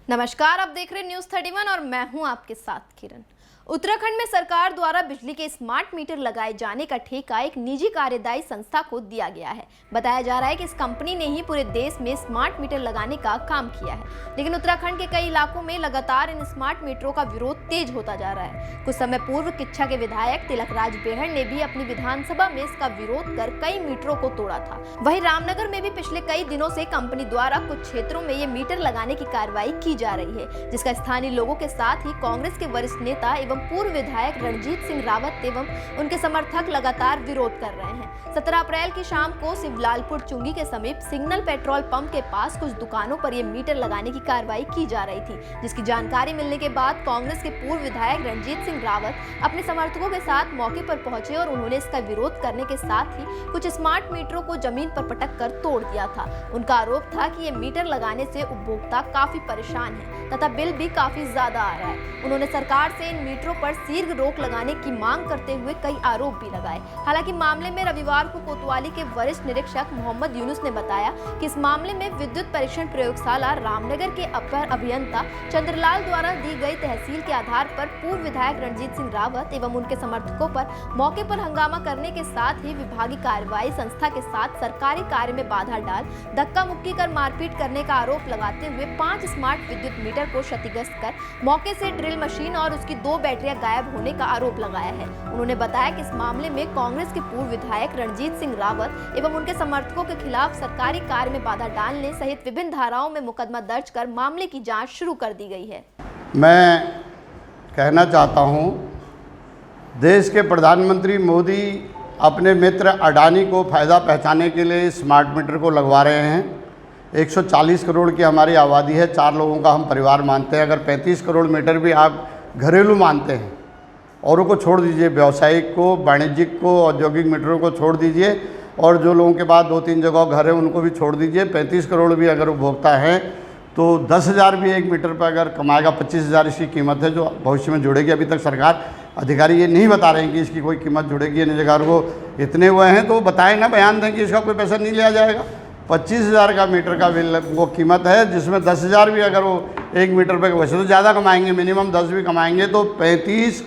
नमस्कार, आप देख रहे न्यूज़ 31 और मैं हूं आपके साथ किरण। उत्तराखंड में सरकार द्वारा बिजली के स्मार्ट मीटर लगाए जाने का ठेका एक निजी कार्यदायी संस्था को दिया गया है। बताया जा रहा है कि इस कंपनी ने ही पूरे देश में स्मार्ट मीटर लगाने का काम किया है, लेकिन उत्तराखंड के कई इलाकों में लगातार इन स्मार्ट मीटरों का विरोध तेज होता जा रहा है। कुछ समय पूर्व किच्छा के विधायक तिलकराज बेहड़ ने भी अपनी विधानसभा में इसका विरोध कर कई मीटरों को तोड़ा था। वहीं रामनगर में भी पिछले कई दिनों से कंपनी द्वारा कुछ क्षेत्रों में ये मीटर लगाने की कार्रवाई की जा रही है, जिसका स्थानीय लोगों के साथ ही कांग्रेस के वरिष्ठ नेता एवं पूर्व विधायक रणजीत सिंह रावत एवं उनके समर्थक लगातार विरोध कर रहे हैं। 17 अप्रैल की शाम को शिवलालपुर चुंगी के समीप सिग्नल पेट्रोल पंप के पास कुछ दुकानों पर यह मीटर लगाने की कार्रवाई की जा रही थी, जिसकी जानकारी मिलने के बाद कांग्रेस के पूर्व विधायक रणजीत सिंह रावत अपने समर्थकों के साथ मौके पर पहुंचे और उन्होंने इसका विरोध करने के साथ ही कुछ स्मार्ट मीटरों को जमीन पर पटक कर तोड़ दिया था। उनका आरोप था कि ये मीटर लगाने से उपभोक्ता काफी परेशान है तथा बिल भी काफी ज्यादा आ रहा है। उन्होंने सरकार से इन मीटरों पर शीघ्र रोक लगाने की मांग करते हुए कई आरोप भी लगाए। हालांकि मामले में रविवार को कोतवाली के वरिष्ठ निरीक्षक मोहम्मद यूनुस ने बताया कि इस मामले में विद्युत परीक्षण प्रयोगशाला रामनगर के अपर अभियंता चंद्रलाल द्वारा दी गई तहसील के आधार पर पूर्व विधायक रणजीत सिंह रावत एवं उनके समर्थकों पर मौके पर हंगामा करने के साथ ही विभागीय कार्रवाई संस्था के साथ सरकारी कार्य में बाधा डाल धक्का मुक्की कर मारपीट करने का आरोप लगाते हुए 5 स्मार्ट विद्युत मीटर को क्षतिग्रस्त कर मौके से ड्रिल मशीन और उसकी 2 बैटरियां गायब होने का आरोप लगाया है। उन्होंने बताया कि इस मामले में कांग्रेस के पूर्व विधायक रणजीत सिंह रावत एवं उनके समर्थकों के खिलाफ सरकारी कार्य में बाधा डालने सहित विभिन्न धाराओं में मुकदमा दर्ज कर मामले की जांच शुरू कर दी गई है। मैं कहना चाहता हूं, देश के प्रधानमंत्री मोदी अपने मित्र अडानी को फ़ायदा पहुंचाने के लिए स्मार्ट मीटर को लगवा रहे हैं। 140 करोड़ की हमारी आबादी है, 4 लोगों का हम परिवार मानते हैं। अगर 35 करोड़ मीटर भी आप घरेलू मानते हैं, औरों को छोड़ दीजिए, व्यावसायिक को, वाणिज्यिक को, औद्योगिक मीटरों को छोड़ दीजिए, और जो लोगों के पास 2-3 जगह घर है उनको भी छोड़ दीजिए। 35 करोड़ भी अगर उपभोक्ता हैं तो 10,000 भी एक मीटर पर अगर कमाएगा, 25,000 इसकी कीमत है जो भविष्य में जुड़ेगी। अभी तक सरकार अधिकारी ये नहीं बता रहे हैं कि इसकी कोई कीमत जुड़ेगी। निजगार को इतने हुए हैं तो बताएं ना, बयान दें कि इसका कोई पैसा नहीं लिया जाएगा। 25,000 का मीटर का बिल वो कीमत है, जिसमें 10,000 भी अगर वो एक मीटर पे, वैसे तो ज़्यादा कमाएंगे, मिनिमम 10 भी कमाएंगे, तो 35,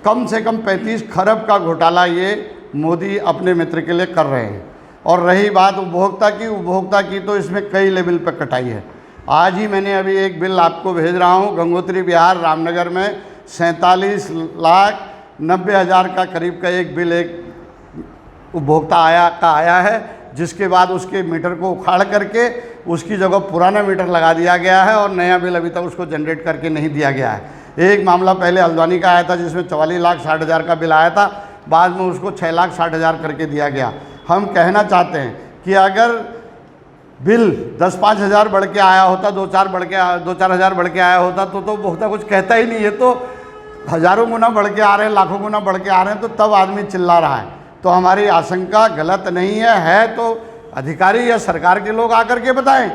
कम से कम 35 खरब का घोटाला ये मोदी अपने मित्र के लिए कर रहे हैं। और रही बात उपभोक्ता की तो इसमें कई लेवल पर कटाई है। आज ही मैंने अभी एक बिल आपको भेज रहा हूँ, गंगोत्री बिहार रामनगर में 47,90,000 का करीब का एक बिल एक उपभोक्ता आया है, जिसके बाद उसके मीटर को उखाड़ करके उसकी जगह पुराना मीटर लगा दिया गया है और नया बिल अभी तक उसको जनरेट करके नहीं दिया गया है। एक मामला पहले हल्द्वानी का आया था जिसमें 44,60,000 का बिल आया था, बाद में उसको 6,60,000 करके दिया गया। हम कहना चाहते हैं कि अगर बिल 10-5 हज़ार बढ़ के आया होता, 2-4 हज़ार बढ़ के आया होता तो उपभोक्ता कुछ कहता ही नहीं है। तो हज़ारों गुना बढ़ के आ रहे हैं, लाखों गुना बढ़ के आ रहे हैं, तो तब आदमी चिल्ला रहा है। तो हमारी आशंका गलत नहीं है तो अधिकारी या सरकार के लोग आकर के बताएं।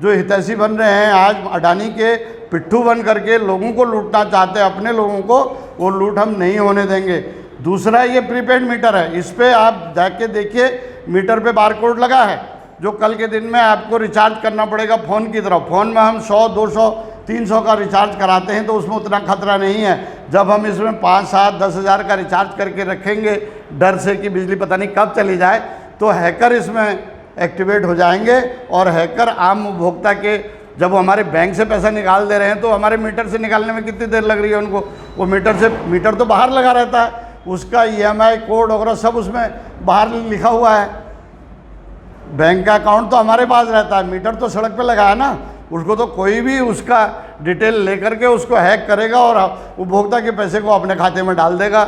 जो हितैषी बन रहे हैं, आज अडानी के पिट्ठू बन करके लोगों को लूटना चाहते हैं, अपने लोगों को, वो लूट हम नहीं होने देंगे। दूसरा, ये प्रीपेड मीटर है, इस पर आप जाके देखिए, मीटर पे बारकोड लगा है, जो कल के दिन में आपको रिचार्ज करना पड़ेगा फ़ोन की तरह। फ़ोन में हम 100, 200, 300 का रिचार्ज कराते हैं तो उसमें उतना खतरा नहीं है। जब हम इसमें 5, 7, 10 हज़ार का रिचार्ज करके रखेंगे डर से कि बिजली पता नहीं कब चली जाए, तो हैकर इसमें एक्टिवेट हो जाएंगे और हैकर आम उपभोक्ता के, जब वो हमारे बैंक से पैसा निकाल दे रहे हैं तो हमारे मीटर से निकालने में कितनी देर लग रही है उनको। वो मीटर तो बाहर लगा रहता है, उसका EMI कोड वगैरह सब उसमें बाहर लिखा हुआ है। बैंक का अकाउंट तो हमारे पास रहता है, मीटर तो सड़क पे लगा है ना, उसको तो कोई भी उसका डिटेल लेकर के उसको हैक करेगा और उपभोक्ता के पैसे को अपने खाते में डाल देगा,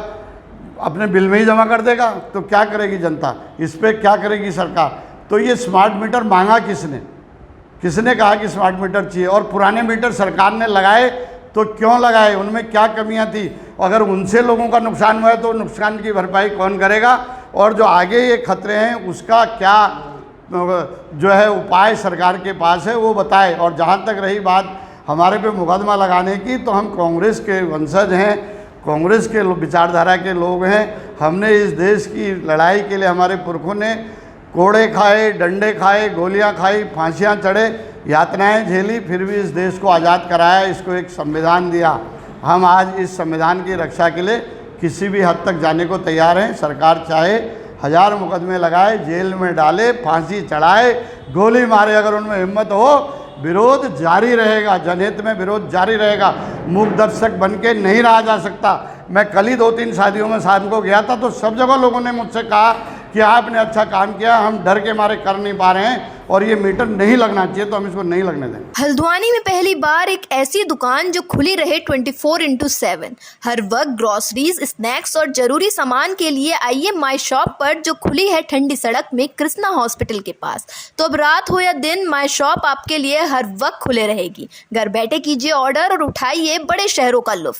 अपने बिल में ही जमा कर देगा। तो क्या करेगी जनता, इस पर क्या करेगी सरकार? तो ये स्मार्ट मीटर मांगा किसने कहा कि स्मार्ट मीटर चाहिए? और पुराने मीटर सरकार ने लगाए तो क्यों लगाए, उनमें क्या कमियां थी? अगर उनसे लोगों का नुकसान हुआ है तो नुकसान की भरपाई कौन करेगा? और जो आगे ये खतरे हैं उसका क्या जो है उपाय सरकार के पास है वो बताए। और जहाँ तक रही बात हमारे पे मुकदमा लगाने की, तो हम कांग्रेस के वंशज हैं, कांग्रेस के विचारधारा के लोग हैं। हमने इस देश की लड़ाई के लिए हमारे पुरखों ने कोड़े खाए, डंडे खाए, गोलियां खाई, फांसियां चढ़े, यातनाएं झेली, फिर भी इस देश को आज़ाद कराया, इसको एक संविधान दिया। हम आज इस संविधान की रक्षा के लिए किसी भी हद तक जाने को तैयार हैं। सरकार चाहे 1000 मुकदमे लगाए, जेल में डाले, फांसी चढ़ाए, गोली मारे, अगर उनमें हिम्मत हो, विरोध जारी रहेगा, जनहित में विरोध जारी रहेगा। मूक दर्शक बन के नहीं रहा जा सकता। मैं कल ही 2-3 शादियों में शाम को गया था, तो सब जगह लोगों ने मुझसे कहा कि आपने अच्छा काम किया, हम डर के मारे कर नहीं पा रहे हैं और ये मीटर नहीं लगना चाहिए, तो हम इसको नहीं लगने देंगे। हल्द्वानी में पहली बार एक ऐसी दुकान जो खुली रहे 24/7, हर वक्त ग्रोसरीज, स्नैक्स और जरूरी सामान के लिए आइए माई शॉप पर, जो खुली है ठंडी सड़क में कृष्णा हॉस्पिटल के पास। तो अब रात हो या दिन, माई शॉप आपके लिए हर वक्त खुले रहेगी। घर बैठे कीजिए ऑर्डर और उठाइए बड़े शहरों का लुत्फ।